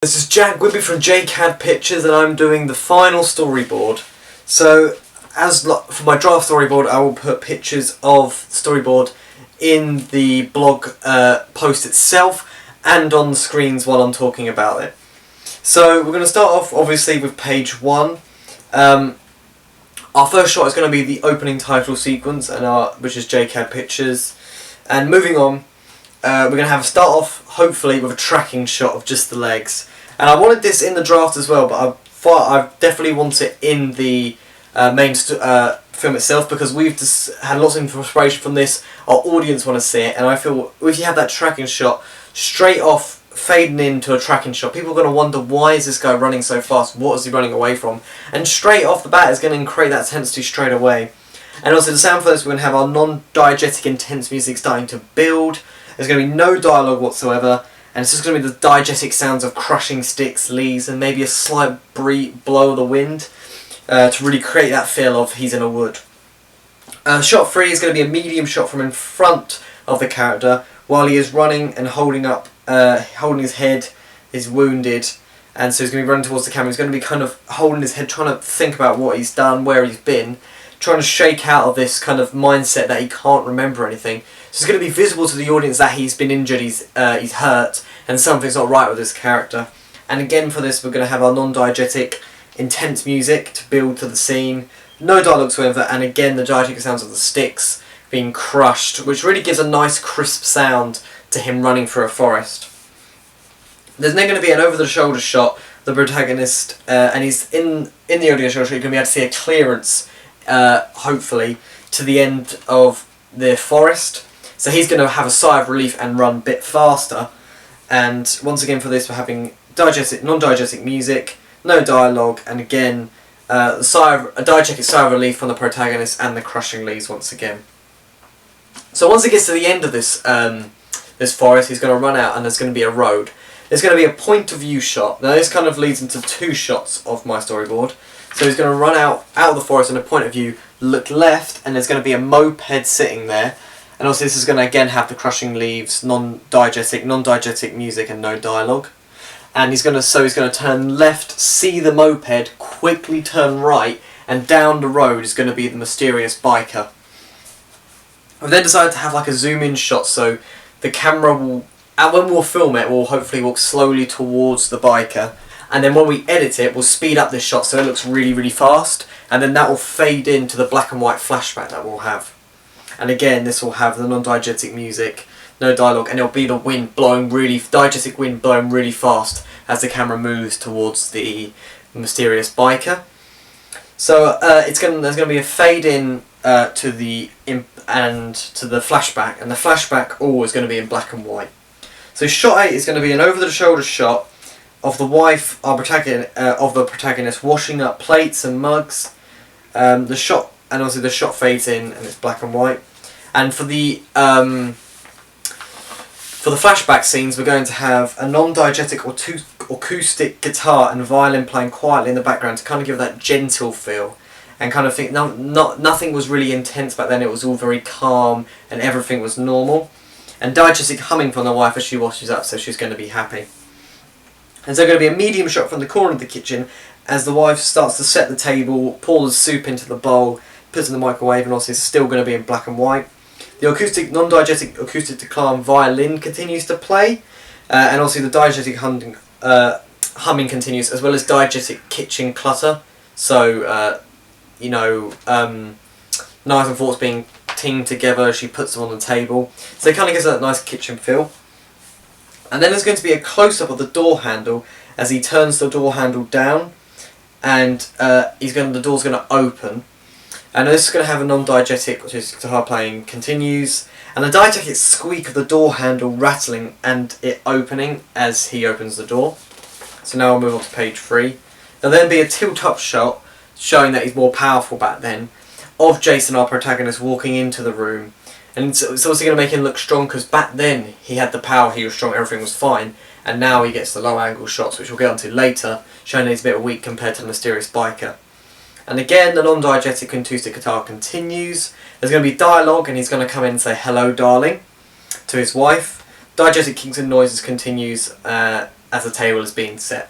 This is Jack Whitby from JCAD Pictures, and I'm doing the final storyboard. So, for my draft storyboard, I will put pictures of storyboard in the blog post itself and on the screens while I'm talking about it. So we're going to start off obviously with page 1. Our first shot is going to be the opening title sequence, which is JCAD Pictures. And moving on, we're going to start off hopefully with a tracking shot of just the legs. And I wanted this in the draft as well, but I definitely want it in the main film itself, because we've just had lots of inspiration from this. Our audience want to see it, and I feel if you have that tracking shot straight off fading into a tracking shot, people are going to wonder, why is this guy running so fast? What is he running away from? And straight off the bat is going to create that intensity straight away. And also the sound for this, we're going to have our non-diegetic intense music starting to build. There's going to be no dialogue whatsoever, and it's just going to be the diegetic sounds of crushing sticks, leaves, and maybe a slight blow of the wind to really create that feel of he's in a wood. Shot 3 is going to be a medium shot from in front of the character while he is running and holding his head, is wounded, and so he's going to be running towards the camera. He's going to be kind of holding his head, trying to think about what he's done, where he's been, trying to shake out of this kind of mindset that he can't remember anything. So it's going to be visible to the audience that he's been injured, he's hurt, and something's not right with this character. And again for this, we're going to have our non-diegetic intense music to build to the scene, no dialogue whatsoever, and again the diegetic sounds of the sticks being crushed, which really gives a nice crisp sound to him running through a forest. There's then going to be an over-the-shoulder shot, the protagonist, and he's in the audience shot, so you're going to be able to see a clearance, hopefully, to the end of the forest. So he's going to have a sigh of relief and run a bit faster. And once again for this, we're having non-diegetic music, no dialogue, and again a diegetic sigh of relief from the protagonist and the crushing leaves once again. So once it gets to the end of this forest, he's going to run out and there's going to be a road. There's going to be a point of view shot. Now this kind of leads into 2 shots of my storyboard. So he's going to run out of the forest in a point of view, look left, and there's going to be a moped sitting there. And also this is going to again have the crushing leaves, non-diegetic music and no dialogue. And he's going to turn left, see the moped, quickly turn right, and down the road is going to be the mysterious biker. I've then decided to have like a zoom in shot, so the camera will, and when we'll film it, we'll hopefully walk slowly towards the biker. And then when we edit it, we'll speed up this shot so it looks really, really fast. And then that will fade into the black and white flashback that we'll have. And again, this will have the non-diegetic music, no dialogue, and it'll be the diegetic wind blowing really fast as the camera moves towards the mysterious biker. So there's going to be a fade in to the flashback, and the flashback is going to be in black and white. So shot 8 is going to be an over-the-shoulder shot of the wife, of the protagonist, washing up plates and mugs. The shot fades in and it's black and white. And for the flashback scenes, we're going to have a non-diegetic or acoustic guitar and violin playing quietly in the background to kind of give that gentle feel, and kind of think nothing was really intense back then. It was all very calm and everything was normal. And diegetic humming from the wife as she washes up, so she's going to be happy. And so going to be a medium shot from the corner of the kitchen as the wife starts to set the table, pours the soup into the bowl, puts it in the microwave, and also it's still going to be in black and white. The non-diegetic acoustic decline violin continues to play, and also the diegetic humming continues, as well as diegetic kitchen clutter. So, knives and forks being tinged together as she puts them on the table. So it kind of gives that nice kitchen feel. And then there's going to be a close-up of the door handle as he turns the door handle down, and the door's going to open. And this is going to have a non-diegetic, which is guitar playing, continues, and the diegetic squeak of the door handle rattling and it opening as he opens the door. So now we'll move on to page 3. There'll then be a tilt-up shot showing that he's more powerful back then, of Jason, our protagonist, walking into the room. And it's also going to make him look strong, because back then he had the power, he was strong, everything was fine, and now he gets the low angle shots, which we'll get onto later, showing that he's a bit weak compared to the mysterious biker. And again, the non-diegetic acoustic guitar continues. There's going to be dialogue, and he's going to come in and say, "Hello, darling," to his wife. Diegetic kicks and noises continues, as the table is being set.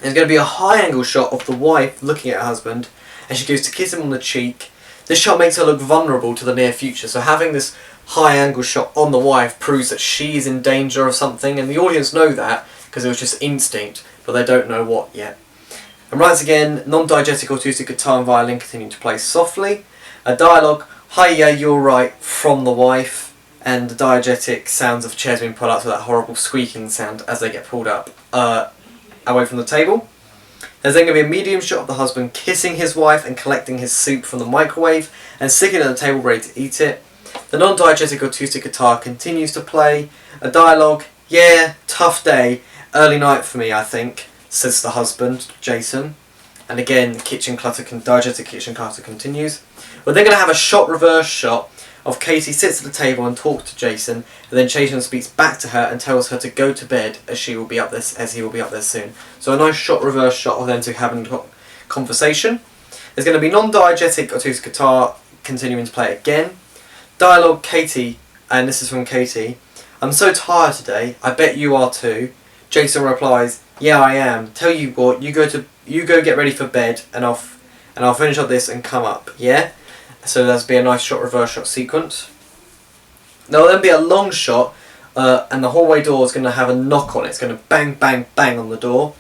There's going to be a high angle shot of the wife looking at her husband, and she goes to kiss him on the cheek. This shot makes her look vulnerable to the near future, so having this high angle shot on the wife proves that she is in danger of something, and the audience know that because it was just instinct, but they don't know what yet. And once again, non-diegetic acoustic guitar and violin continue to play softly. A dialogue, "Hi, yeah, you're right," from the wife, and the diegetic sounds of chairs being pulled up, so that horrible squeaking sound as they get pulled up away from the table. There's then going to be a medium shot of the husband kissing his wife and collecting his soup from the microwave and sitting at the table ready to eat it. The non-diegetic acoustic guitar continues to play. A dialogue, "Yeah, tough day, early night for me, I think," says the husband, Jason. And again, diegetic kitchen clutter continues. We're then going to have a reverse shot of Katie sits at the table and talks to Jason, and then Jason speaks back to her and tells her to go to bed as he will be up there soon. So a nice reverse shot of them two having a conversation. There's going to be non-diegetic acoustic guitar continuing to play again. Dialogue, Katie, and this is from Katie. "I'm so tired today. I bet you are too." Jason replies, "Yeah, I am. Tell you what, you go get ready for bed, and I'll finish up this and come up. Yeah." So there'll be a nice reverse shot sequence. There'll then be a long shot, and the hallway door is going to have a knock on it. It's going to bang, bang, bang on the door.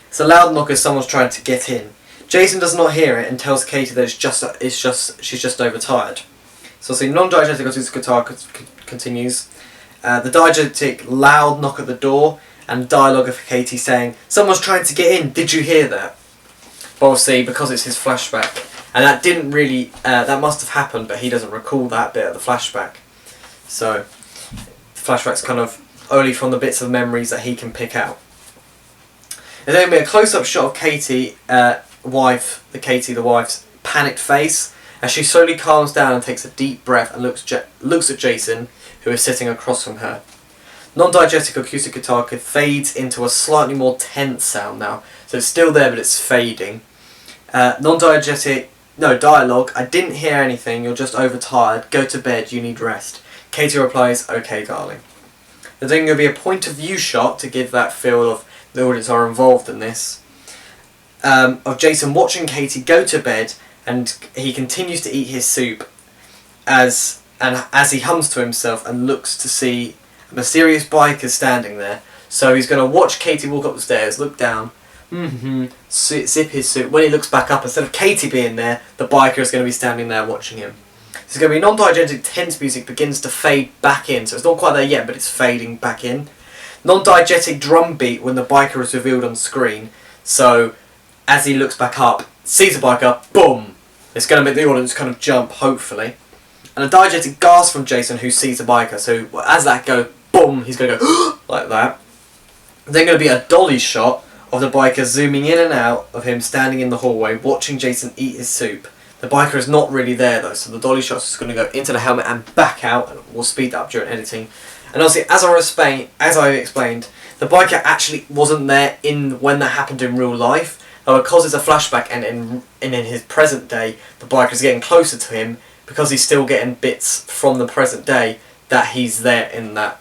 It's a loud knock as someone's trying to get in. Jason does not hear it and tells Katie that she's just overtired. So see, non-diegetic acoustic guitar continues. The diegetic loud knock at the door, and dialogue of Katie saying, "Someone's trying to get in, did you hear that?" But obviously, because it's his flashback, and that didn't really, that must have happened, but he doesn't recall that bit of the flashback. So, the flashback's kind of only from the bits of memories that he can pick out. There's going to be a close-up shot of Katie, the wife's panicked face, as she slowly calms down and takes a deep breath and looks at Jason, who is sitting across from her. Non-diegetic acoustic guitar fades into a slightly more tense sound now, so it's still there but it's fading. Dialogue, "I didn't hear anything, you're just overtired, go to bed, you need rest." Katie replies, "Okay, darling." There's then going to be a point of view shot to give that feel of the audience are involved in this, of Jason watching Katie go to bed, and he continues to eat his soup as he hums to himself and looks to see a mysterious biker standing there. So he's going to watch Katie walk up the stairs, look down, sip his soup. When he looks back up, instead of Katie being there, the biker is going to be standing there watching him. There's going to be non-diegetic tense music begins to fade back in, so it's not quite there yet, but it's fading back in. Non-diegetic drum beat when the biker is revealed on screen, so as he looks back up, sees the biker, boom! It's going to make the audience kind of jump, hopefully. And a diegetic gasp from Jason who sees the biker, so as that goes, boom, he's going to go like that. Then going to be a dolly shot of the biker zooming in and out of him standing in the hallway watching Jason eat his soup. The biker is not really there though, so the dolly shot is going to go into the helmet and back out, and we'll speed that up during editing. And obviously, as I explained, the biker actually wasn't there when that happened in real life, but because it's a flashback and in his present day, the biker is getting closer to him because he's still getting bits from the present day that he's there in that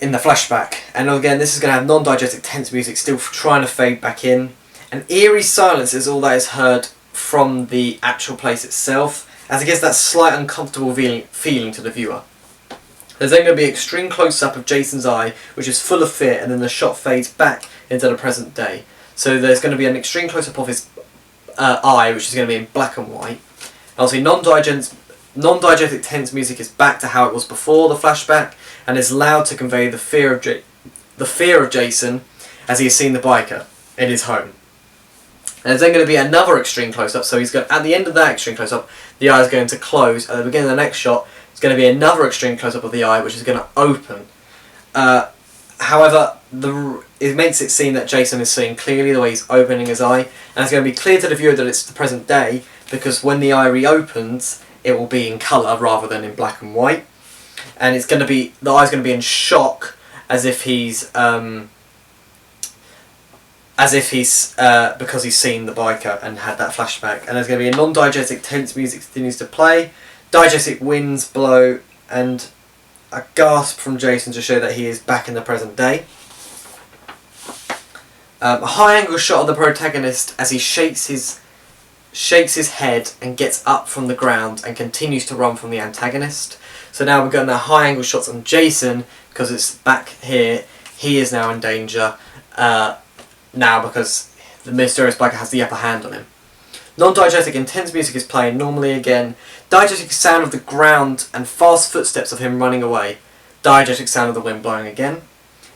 in the flashback. And again, this is going to have non-diegetic tense music still trying to fade back in. An eerie silence is all that is heard from the actual place itself, as it gives that slight uncomfortable feeling to the viewer. There's then going to be extreme close-up of Jason's eye, which is full of fear, and then the shot fades back into the present day. So there's going to be an extreme close-up of his eye, which is going to be in black and white. And obviously, non-diegetic tense music is back to how it was before the flashback, and is loud to convey the fear of Jason as he has seen the biker in his home. And there's then going to be another extreme close-up, so at the end of that extreme close-up, the eye is going to close. At the beginning of the next shot, it's going to be another extreme close-up of the eye, which is going to open. However, it makes it seem that Jason is seeing clearly the way he's opening his eye, and it's going to be clear to the viewer that it's the present day, because when the eye reopens, it will be in colour rather than in black and white. And the eye's going to be in shock, as if he's because he's seen the biker and had that flashback. And there's going to be a non-diegetic tense music continues to play, diegetic winds blow, and a gasp from Jason to show that he is back in the present day. A high angle shot of the protagonist as he shakes his head and gets up from the ground and continues to run from the antagonist. So now we're getting the high angle shots on Jason because it's back here. He is now in danger now because the mysterious biker has the upper hand on him. Non-diegetic intense music is playing normally again. Diegetic sound of the ground and fast footsteps of him running away. Diegetic sound of the wind blowing again.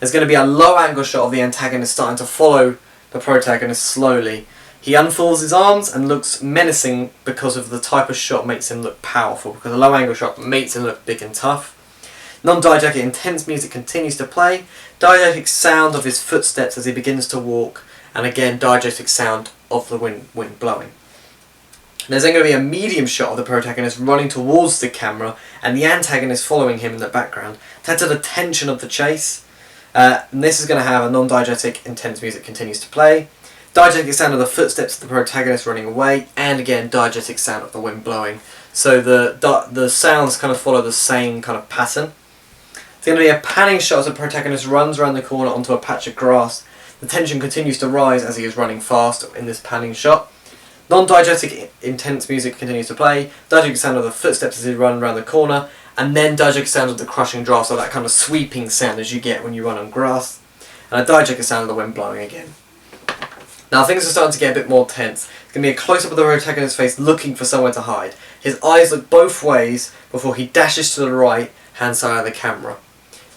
There's going to be a low angle shot of the antagonist starting to follow the protagonist slowly. He unfolds his arms and looks menacing because of the type of shot makes him look powerful, because a low angle shot makes him look big and tough. Non-diegetic intense music continues to play. Diegetic sound of his footsteps as he begins to walk, and again diegetic sound of the wind blowing. There's then going to be a medium shot of the protagonist running towards the camera and the antagonist following him in the background to add to the tension of the chase. And this is going to have a non-diegetic intense music continues to play. Diegetic sound of the footsteps of the protagonist running away, and again diegetic sound of the wind blowing. So the sounds kind of follow the same kind of pattern. There's going to be a panning shot as the protagonist runs around the corner onto a patch of grass. The tension continues to rise as he is running fast in this panning shot. Non-diegetic intense music continues to play. Diegetic sound of the footsteps as he runs around the corner, and then diegetic sound of the crushing draft, so that kind of sweeping sound as you get when you run on grass. And a diegetic sound of the wind blowing again. Now things are starting to get a bit more tense. It's going to be a close-up of the protagonist's face looking for somewhere to hide. His eyes look both ways before he dashes to the right hand side of the camera.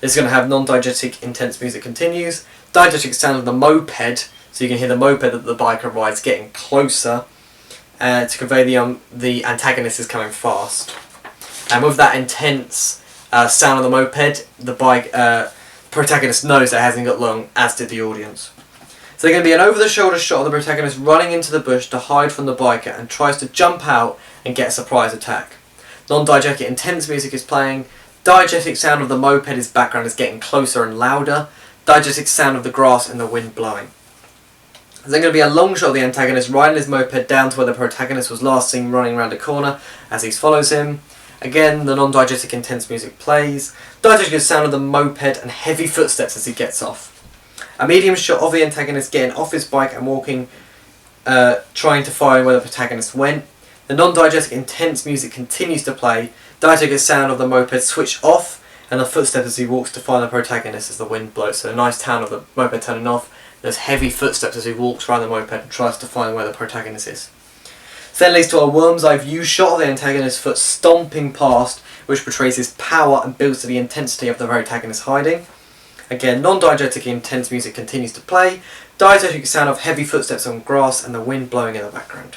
This is going to have non-diegetic intense music continues. Diegetic sound of the moped, so you can hear the moped that the biker rides getting closer to convey the antagonist is coming fast. And with that intense sound of the moped, the protagonist knows that it hasn't got long, as did the audience. So there's going to be an over-the-shoulder shot of the protagonist running into the bush to hide from the biker and tries to jump out and get a surprise attack. Non-diegetic intense music is playing. Diegetic sound of the moped's background is getting closer and louder. Diegetic sound of the grass and the wind blowing. There's then going to be a long shot of the antagonist riding his moped down to where the protagonist was last seen running around a corner as he follows him. Again, the non-diegetic intense music plays. Diegetic sound of the moped and heavy footsteps as he gets off. A medium shot of the antagonist getting off his bike and walking, trying to find where the protagonist went. The non-diegetic intense music continues to play. Diegetic sound of the moped switch off, and the footsteps as he walks to find the protagonist as the wind blows. So a nice sound of the moped turning off. There's heavy footsteps as he walks around the moped and tries to find where the protagonist is. This then leads to a worm's eye view shot of the antagonist's foot stomping past, which portrays his power and builds to the intensity of the protagonist hiding. Again, non-diegetic intense music continues to play. Diegetic sound of heavy footsteps on grass and the wind blowing in the background.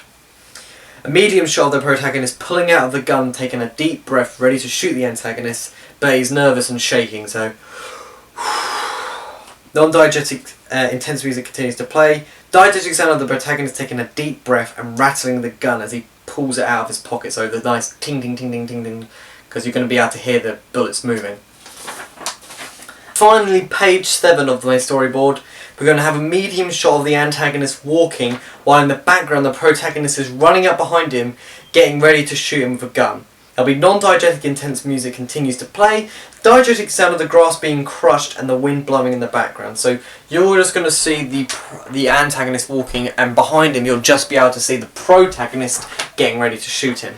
A medium shot of the protagonist pulling out of the gun, taking a deep breath, ready to shoot the antagonist, but he's nervous and shaking, so non-diegetic intense music continues to play. Diegetic sound of the protagonist taking a deep breath and rattling the gun as he pulls it out of his pocket, so the nice ting ting ting ting ting ting, because you're going to be able to hear the bullets moving. Finally, page 7 of my storyboard, we're going to have a medium shot of the antagonist walking, while in the background the protagonist is running up behind him, getting ready to shoot him with a gun. There'll be non-diegetic intense music continues to play, diegetic sound of the grass being crushed and the wind blowing in the background. So you're just going to see the antagonist walking, and behind him you'll just be able to see the protagonist getting ready to shoot him.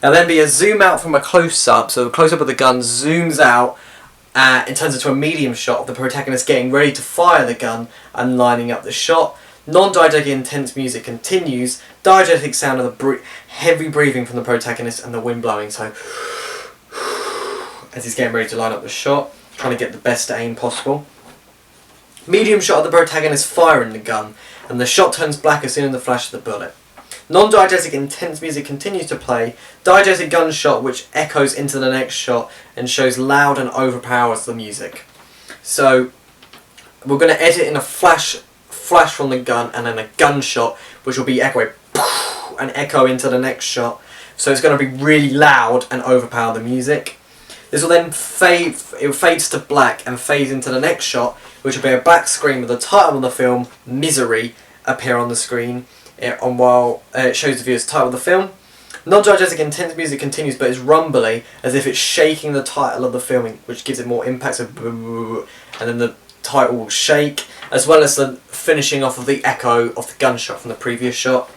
There'll then be a zoom out from a close-up, so the close-up of the gun zooms out, it turns into a medium shot of the protagonist getting ready to fire the gun and lining up the shot. Non-diegetic intense music continues. Diegetic sound of the heavy breathing from the protagonist and the wind blowing, so as he's getting ready to line up the shot, trying to get the best aim possible. Medium shot of the protagonist firing the gun, and the shot turns black as soon as the flash of the bullet. Non-diegetic intense music continues to play. Diegetic gunshot which echoes into the next shot and shows loud and overpowers the music. So we're going to edit in a flash from the gun and then a gunshot which will be echoing and echo into the next shot. So it's going to be really loud and overpower the music. This will then fade, it fades to black and fades into the next shot, which will be a black screen with the title of the film, Misery, appear on the screen. While it shows the viewer's title of the film. Non-diegetic intense music continues, but it's rumbly, as if it's shaking the title of the film, which gives it more impact, so and then the title will shake, as well as the finishing off of the echo of the gunshot from the previous shot.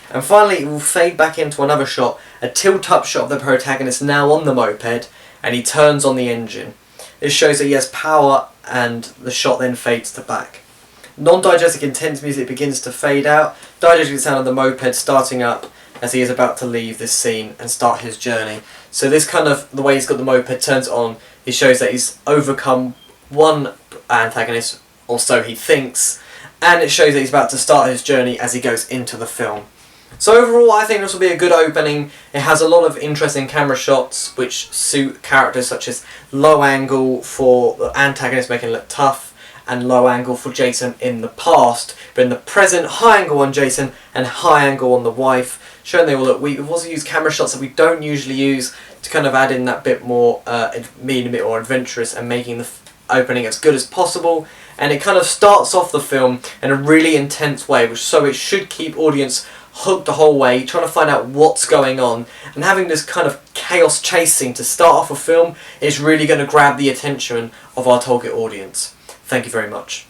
And finally it will fade back into another shot, a tilt-up shot of the protagonist now on the moped, and he turns on the engine. This shows that he has power, and the shot then fades to black. Non-diegetic intense music begins to fade out, diegetic sound of the moped starting up as he is about to leave this scene and start his journey. So this kind of, the way he's got the moped turns on, he shows that he's overcome one antagonist, or so he thinks, and it shows that he's about to start his journey as he goes into the film. So overall, I think this will be a good opening. It has a lot of interesting camera shots which suit characters such as low angle for the antagonist making it look tough, and low angle for Jason in the past, but in the present, high angle on Jason and high angle on the wife, showing they all look. We've also used camera shots that we don't usually use to kind of add in that bit more, being a bit more adventurous and making the opening as good as possible. And it kind of starts off the film in a really intense way, so it should keep audience hooked the whole way, trying to find out what's going on, and having this kind of chaos chasing to start off a film is really going to grab the attention of our target audience. Thank you very much.